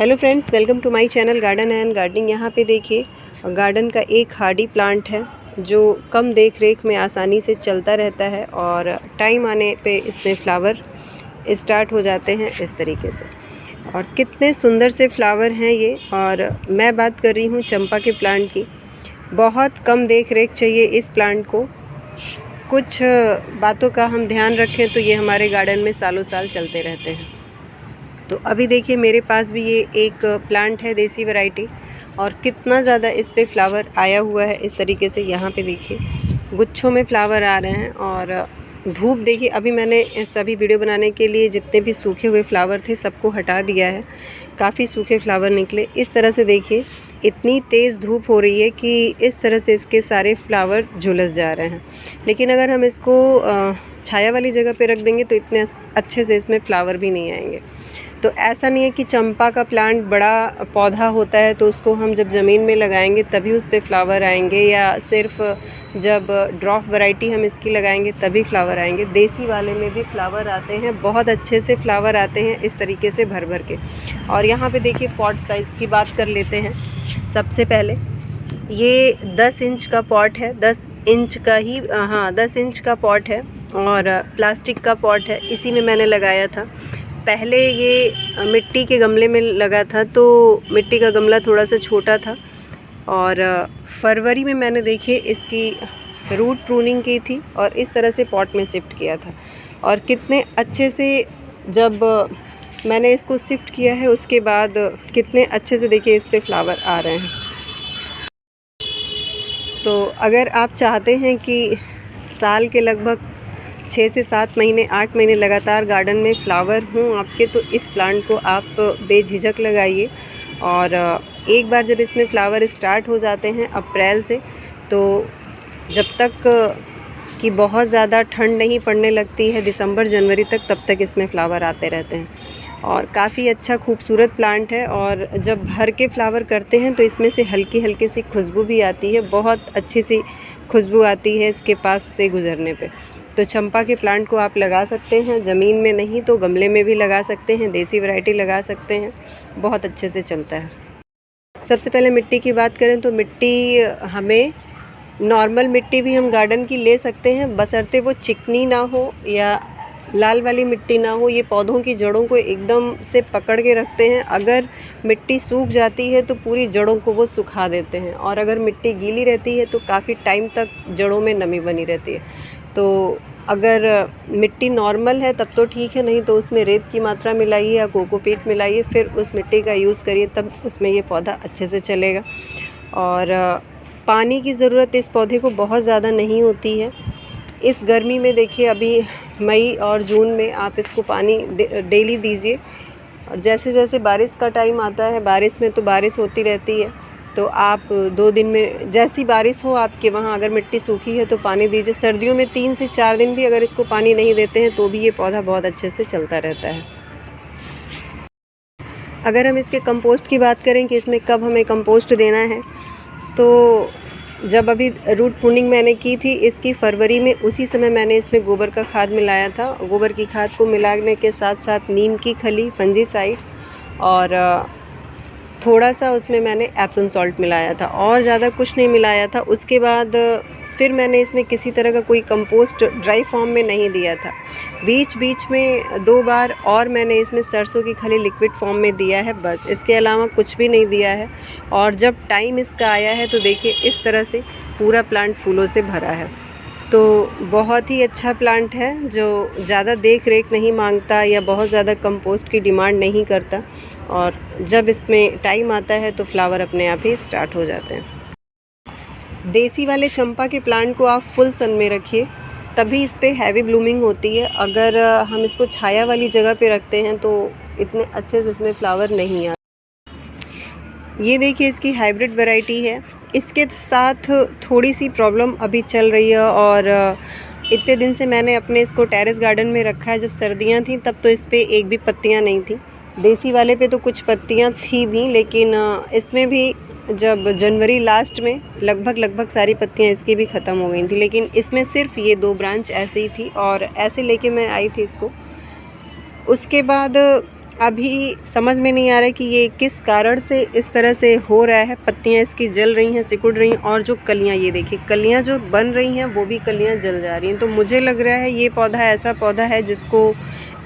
Hello friends, welcome to my channel garden and gardening. यहाँ पे देखिए गार्डन का एक हार्डी प्लांट है जो कम देख रेख में आसानी से चलता रहता है और टाइम आने पे इसमें फ्लावर स्टार्ट हो जाते हैं इस तरीके से। और कितने सुंदर से फ्लावर हैं ये। और मैं बात कर रही हूँ चंपा के प्लांट की। बहुत कम देख रेख चाहिए इस प्लांट को। कुछ बातों का हम ध्यान रखें तो ये हमारे गार्डन में सालों साल चलते रहते हैं। तो अभी देखिए मेरे पास भी ये एक प्लांट है देसी वैरायटी, और कितना ज़्यादा इस पे फ्लावर आया हुआ है इस तरीके से। यहाँ पे देखिए गुच्छों में फ्लावर आ रहे हैं। और धूप देखिए, अभी मैंने सभी वीडियो बनाने के लिए जितने भी सूखे हुए फ्लावर थे सबको हटा दिया है। काफ़ी सूखे फ्लावर निकले। इस तरह से देखिए इतनी तेज़ धूप हो रही है कि इस तरह से इसके सारे फ्लावर झुलस जा रहे हैं। लेकिन अगर हम इसको छाया वाली जगह पे रख देंगे तो इतने अच्छे से इसमें फ्लावर भी नहीं आएंगे। तो ऐसा नहीं है कि चंपा का प्लांट बड़ा पौधा होता है तो उसको हम जब ज़मीन में लगाएंगे तभी उस पर फ्लावर आएंगे, या सिर्फ जब ड्रॉप वैरायटी हम इसकी लगाएंगे तभी फ्लावर आएंगे। देसी वाले में भी फ्लावर आते हैं, बहुत अच्छे से फ्लावर आते हैं इस तरीके से भर भर के। और यहाँ पे देखिए पॉट साइज़ की बात कर लेते हैं। सबसे पहले ये 10 इंच का पॉट है, 10 इंच का ही 10 इंच का पॉट है और प्लास्टिक का पॉट है। इसी में मैंने लगाया था। पहले ये मिट्टी के गमले में लगा था तो मिट्टी का गमला थोड़ा सा छोटा था, और फरवरी में मैंने देखिए इसकी रूट प्रूनिंग की थी और इस तरह से पॉट में शिफ्ट किया था। और कितने अच्छे से जब मैंने इसको शिफ्ट किया है उसके बाद कितने अच्छे से देखिए इस पे फ्लावर आ रहे हैं। तो अगर आप चाहते हैं कि साल के लगभग 6 से 7 महीने 8 महीने लगातार गार्डन में फ्लावर हों आपके, तो इस प्लांट को आप बेझिझक लगाइए। और एक बार जब इसमें फ्लावर स्टार्ट हो जाते हैं अप्रैल से, तो जब तक कि बहुत ज़्यादा ठंड नहीं पड़ने लगती है दिसंबर जनवरी तक, तब तक इसमें फ्लावर आते रहते हैं। और काफ़ी अच्छा खूबसूरत प्लांट है। और जब भर के फ्लावर करते हैं तो इसमें से हल्की हल्की सी खुशबू भी आती है, बहुत अच्छी सी खुशबू आती है इसके पास से गुज़रने पे। तो चंपा के प्लांट को आप लगा सकते हैं, ज़मीन में नहीं तो गमले में भी लगा सकते हैं, देसी वैरायटी लगा सकते हैं, बहुत अच्छे से चलता है। सबसे पहले मिट्टी की बात करें तो मिट्टी हमें नॉर्मल मिट्टी भी हम गार्डन की ले सकते हैं, बशर्ते वो चिकनी ना हो या लाल वाली मिट्टी ना हो। ये पौधों की जड़ों को एकदम से पकड़ के रखते हैं। अगर मिट्टी सूख जाती है तो पूरी जड़ों को वो सुखा देते हैं, और अगर मिट्टी गीली रहती है तो काफ़ी टाइम तक जड़ों में नमी बनी रहती है। तो अगर मिट्टी नॉर्मल है तब तो ठीक है, नहीं तो उसमें रेत की मात्रा मिलाइए या कोकोपीट मिलाइए, फिर उस मिट्टी का यूज़ करिए, तब उसमें ये पौधा अच्छे से चलेगा। और पानी की ज़रूरत इस पौधे को बहुत ज़्यादा नहीं होती है। इस गर्मी में देखिए अभी मई और जून में आप इसको पानी डेली दीजिए। और जैसे जैसे बारिश का टाइम आता है, बारिश में तो बारिश होती रहती है, तो आप 2 दिन में जैसी बारिश हो आपके वहाँ, अगर मिट्टी सूखी है तो पानी दीजिए। सर्दियों में 3 से 4 दिन भी अगर इसको पानी नहीं देते हैं तो भी ये पौधा बहुत अच्छे से चलता रहता है। अगर हम इसके कंपोस्ट की बात करें कि इसमें कब हमें कंपोस्ट देना है, तो जब अभी रूट प्रूनिंग मैंने की थी इसकी फरवरी में, उसी समय मैंने इसमें गोबर का खाद मिलाया था। गोबर की खाद को मिलाने के साथ साथ नीम की खली, फंजीसाइड, और थोड़ा सा उसमें मैंने एप्सम सॉल्ट मिलाया था, और ज़्यादा कुछ नहीं मिलाया था। उसके बाद फिर मैंने इसमें किसी तरह का कोई कंपोस्ट ड्राई फॉर्म में नहीं दिया था। बीच बीच में 2 बार और मैंने इसमें सरसों की खली लिक्विड फॉर्म में दिया है, बस। इसके अलावा कुछ भी नहीं दिया है। और जब टाइम इसका आया है तो देखिए इस तरह से पूरा प्लांट फूलों से भरा है। तो बहुत ही अच्छा प्लांट है जो ज़्यादा देख रेख नहीं मांगता या बहुत ज़्यादा कंपोस्ट की डिमांड नहीं करता, और जब इसमें टाइम आता है तो फ्लावर अपने आप ही स्टार्ट हो जाते हैं। देसी वाले चंपा के प्लांट को आप फुल सन में रखिए, तभी इस पे हैवी ब्लूमिंग होती है। अगर हम इसको छाया वाली जगह पे रखते हैं तो इतने अच्छे से इसमें फ्लावर नहीं आते। ये देखिए इसकी हाइब्रिड वैरायटी है। इसके साथ थोड़ी सी प्रॉब्लम अभी चल रही है, और इतने दिन से मैंने अपने इसको टेरेस गार्डन में रखा है। जब सर्दियाँ थीं तब तो इस पर एक भी पत्तियाँ नहीं थी। देसी वाले पे तो कुछ पत्तियाँ थी भी, लेकिन इसमें भी जब जनवरी लास्ट में लगभग सारी पत्तियाँ इसकी भी ख़त्म हो गई थी। लेकिन इसमें सिर्फ ये 2 ब्रांच ऐसे ही थी, और ऐसे लेके मैं आई थी इसको। उसके बाद अभी समझ में नहीं आ रहा है कि ये किस कारण से इस तरह से हो रहा है। पत्तियां इसकी जल रही हैं, सिकुड़ रही हैं, और जो कलियां, ये देखिए कलियां जो बन रही हैं वो भी कलियां जल जा रही हैं। तो मुझे लग रहा है ये पौधा ऐसा पौधा है जिसको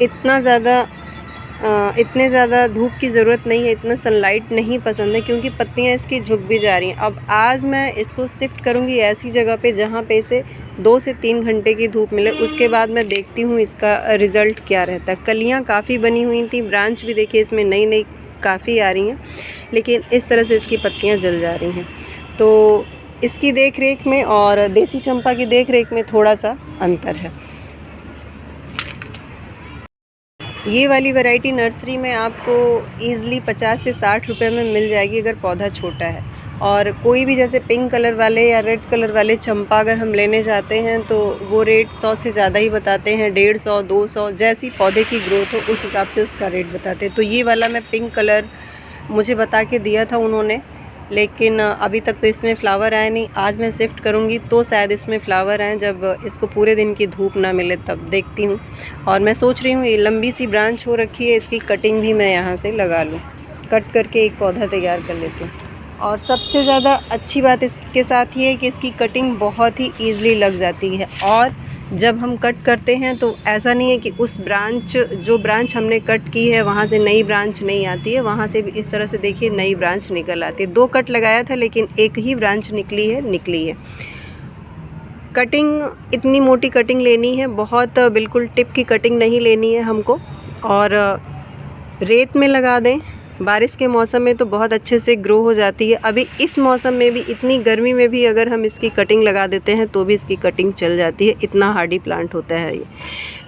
इतने ज़्यादा धूप की ज़रूरत नहीं है, इतना सनलाइट नहीं पसंद है, क्योंकि पत्तियां इसकी झुक भी जा रही हैं। अब आज मैं इसको शिफ्ट करूँगी ऐसी जगह पे जहाँ पे इसे 2 से 3 घंटे की धूप मिले, उसके बाद मैं देखती हूँ इसका रिज़ल्ट क्या रहता है। कलियाँ काफ़ी बनी हुई थी, ब्रांच भी देखिए इसमें नई नई काफ़ी आ रही हैं, लेकिन इस तरह से इसकी पत्तियाँ जल जा रही हैं। तो इसकी देख रेख में और देसी चंपा की देख रेख में थोड़ा सा अंतर है। ये वाली वैरायटी नर्सरी में आपको ईज़िली 50 से 60 रुपए में मिल जाएगी अगर पौधा छोटा है। और कोई भी जैसे पिंक कलर वाले या रेड कलर वाले चंपा अगर हम लेने जाते हैं तो वो रेट 100 से ज़्यादा ही बताते हैं, 150, 200, जैसी पौधे की ग्रोथ हो उस हिसाब से उसका रेट बताते हैं। तो ये वाला मैं पिंक कलर मुझे बता के दिया था उन्होंने, लेकिन अभी तक तो इसमें फ़्लावर आया नहीं। आज मैं शिफ्ट करूँगी तो शायद इसमें फ़्लावर आएँ, जब इसको पूरे दिन की धूप ना मिले तब देखती हूँ। और मैं सोच रही हूँ ये लंबी सी ब्रांच हो रखी है, इसकी कटिंग भी मैं यहाँ से लगा लूँ, कट करके एक पौधा तैयार कर लेती हूँ। और सबसे ज़्यादा अच्छी बात इसके साथ ये है कि इसकी कटिंग बहुत ही ईज़िली लग जाती है। और जब हम कट करते हैं तो ऐसा नहीं है कि जो ब्रांच हमने कट की है वहाँ से नई ब्रांच नहीं आती है, वहाँ से भी इस तरह से देखिए नई ब्रांच निकल आती है। 2 कट लगाया था लेकिन एक ही ब्रांच निकली है। कटिंग इतनी मोटी कटिंग लेनी है, बहुत बिल्कुल टिप की कटिंग नहीं लेनी है हमको। और रेत में लगा दें, बारिश के मौसम में तो बहुत अच्छे से ग्रो हो जाती है। अभी इस मौसम में भी, इतनी गर्मी में भी अगर हम इसकी कटिंग लगा देते हैं तो भी इसकी कटिंग चल जाती है, इतना हार्डी प्लांट होता है ये।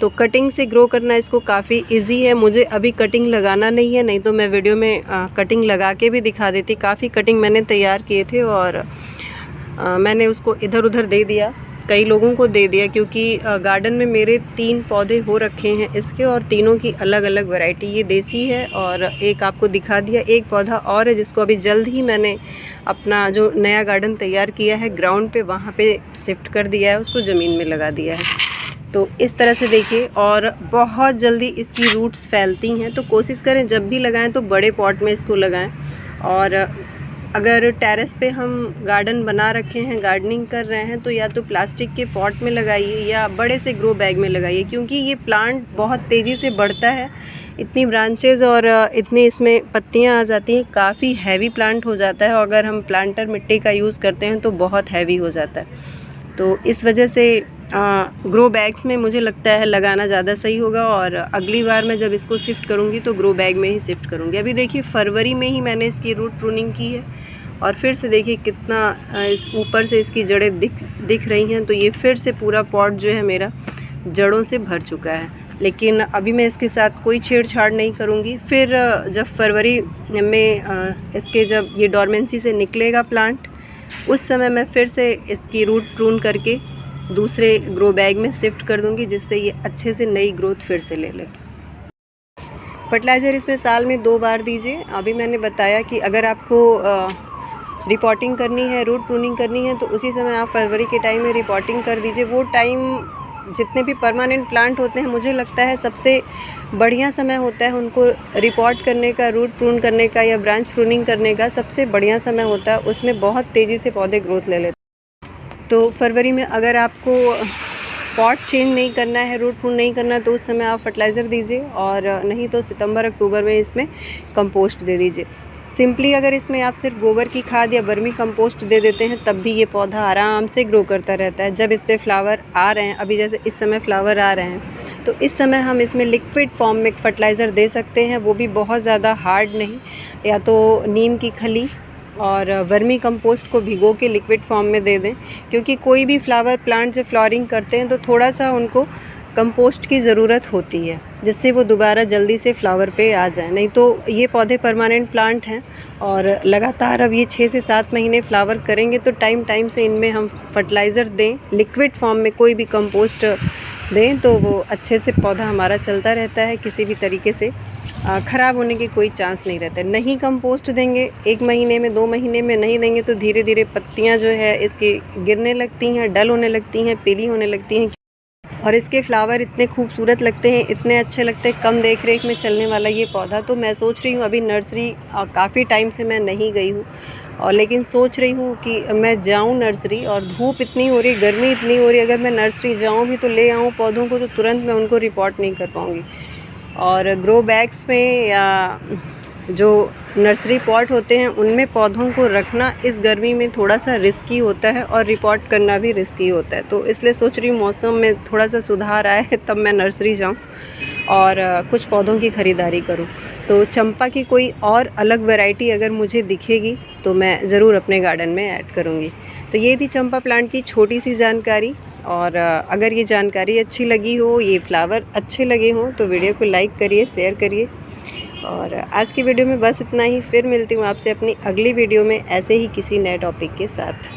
तो कटिंग से ग्रो करना इसको काफ़ी इजी है। मुझे अभी कटिंग लगाना नहीं है, नहीं तो मैं वीडियो में कटिंग लगा के भी दिखा देती। काफ़ी कटिंग मैंने तैयार किए थे और मैंने उसको इधर उधर दे दिया, कई लोगों को दे दिया, क्योंकि गार्डन में मेरे 3 पौधे हो रखे हैं इसके, और तीनों की अलग अलग वैरायटी। ये देसी है और एक आपको दिखा दिया, एक पौधा और है जिसको अभी जल्द ही मैंने अपना जो नया गार्डन तैयार किया है ग्राउंड पे, वहाँ पे शिफ्ट कर दिया है, उसको ज़मीन में लगा दिया है। तो इस तरह से देखिए, और बहुत जल्दी इसकी रूट्स फैलती हैं। तो कोशिश करें जब भी लगाएं तो बड़े पॉट में इसको लगाएं। और अगर टेरेस पे हम गार्डन बना रखे हैं, गार्डनिंग कर रहे हैं, तो या तो प्लास्टिक के पॉट में लगाइए या बड़े से ग्रो बैग में लगाइए, क्योंकि ये प्लांट बहुत तेज़ी से बढ़ता है। इतनी ब्रांचेज़ और इतनी इसमें पत्तियां आ जाती हैं, काफ़ी हैवी प्लांट हो जाता है। और अगर हम प्लांटर मिट्टी का यूज़ करते हैं तो बहुत हैवी हो जाता है। तो इस वजह से ग्रो बैग्स में मुझे लगता है लगाना ज़्यादा सही होगा। और अगली बार मैं जब इसको शिफ्ट करूँगी तो ग्रो बैग में ही शिफ्ट करूँगी। अभी देखिए फरवरी में ही मैंने इसकी रूट प्रूनिंग की है, और फिर से देखिए कितना इस ऊपर से इसकी जड़ें दिख रही हैं। तो ये फिर से पूरा पॉट जो है मेरा जड़ों से भर चुका है। लेकिन अभी मैं इसके साथ कोई छेड़छाड़ नहीं करूँगी। फिर जब फरवरी में इसके जब ये डोरमेंसी से निकलेगा प्लांट, उस समय मैं फिर से इसकी रूट प्रून करके दूसरे ग्रो बैग में शिफ्ट कर दूंगी, जिससे ये अच्छे से नई ग्रोथ फिर से ले ले। फर्टिलाइज़र इसमें साल में 2 बार दीजिए। अभी मैंने बताया कि अगर आपको रिपोर्टिंग करनी है, रूट प्रूनिंग करनी है, तो उसी समय आप फरवरी के टाइम में रिपोर्टिंग कर दीजिए। वो टाइम जितने भी परमानेंट प्लांट होते हैं, मुझे लगता है सबसे बढ़िया समय होता है उनको रिपोर्ट करने का, रूट प्रून करने का या ब्रांच प्रूनिंग करने का सबसे बढ़िया समय होता है। उसमें बहुत तेज़ी से पौधे ग्रोथ ले लेते हैं। तो फरवरी में अगर आपको पॉट चेंज नहीं करना है, रूट प्रून नहीं करना, तो उस समय आप फर्टिलाइज़र दीजिए, और नहीं तो सितंबर अक्टूबर में इसमें कंपोस्ट दे दीजिए। सिंपली अगर इसमें आप सिर्फ गोबर की खाद या वर्मी कंपोस्ट दे देते हैं तब भी ये पौधा आराम से ग्रो करता रहता है। जब इस पर फ्लावर आ रहे हैं, अभी जैसे इस समय फ्लावर आ रहे हैं, तो इस समय हम इसमें लिक्विड फॉर्म में फर्टिलाइज़र दे सकते हैं, वो भी बहुत ज़्यादा हार्ड नहीं। या तो नीम की खली और वर्मी कंपोस्ट को भिगो के लिक्विड फॉर्म में दे दें, क्योंकि कोई भी फ्लावर प्लांट जब फ्लॉरिंग करते हैं तो थोड़ा सा उनको कंपोस्ट की ज़रूरत होती है, जिससे वो दोबारा जल्दी से फ्लावर पे आ जाए। नहीं तो ये पौधे परमानेंट प्लांट हैं और लगातार अब ये 6 से 7 महीने फ्लावर करेंगे, तो टाइम टाइम से इनमें हम फर्टिलाइज़र दें, लिक्विड फॉर्म में कोई भी कंपोस्ट दें, तो वो अच्छे से पौधा हमारा चलता रहता है। किसी भी तरीके से ख़राब होने की कोई चांस नहीं रहता है। नहीं कंपोस्ट देंगे 1 महीने में, 2 महीने में नहीं देंगे, तो धीरे धीरे पत्तियाँ जो है इसकी गिरने लगती हैं, डल होने लगती हैं, पीली होने लगती हैं। और इसके फ्लावर इतने खूबसूरत लगते हैं, इतने अच्छे लगते हैं। कम देख रेख में चलने वाला ये पौधा, तो मैं सोच रही हूँ अभी नर्सरी काफ़ी टाइम से मैं नहीं गई हूँ, और लेकिन सोच रही हूँ कि मैं जाऊँ नर्सरी। और धूप इतनी हो रही, गर्मी इतनी हो रही, अगर मैं नर्सरी जाऊँ भी तो ले आऊँ पौधों को, तो तुरंत मैं उनको रिपोर्ट नहीं कर पाऊँगी। और ग्रो बैग्स में या जो नर्सरी पॉट होते हैं उनमें पौधों को रखना इस गर्मी में थोड़ा सा रिस्की होता है, और रिपोर्ट करना भी रिस्की होता है। तो इसलिए सोच रही हूँ मौसम में थोड़ा सा सुधार आए तब मैं नर्सरी जाऊँ और कुछ पौधों की ख़रीदारी करूँ। तो चंपा की कोई और अलग वैरायटी अगर मुझे दिखेगी तो मैं ज़रूर अपने गार्डन में ऐड करूँगी। तो ये थी चंपा प्लांट की छोटी सी जानकारी। और अगर ये जानकारी अच्छी लगी हो, ये फ्लावर अच्छे लगे हों, तो वीडियो को लाइक करिए, शेयर करिए। और आज की वीडियो में बस इतना ही। फिर मिलती हूँ आपसे अपनी अगली वीडियो में ऐसे ही किसी नए टॉपिक के साथ।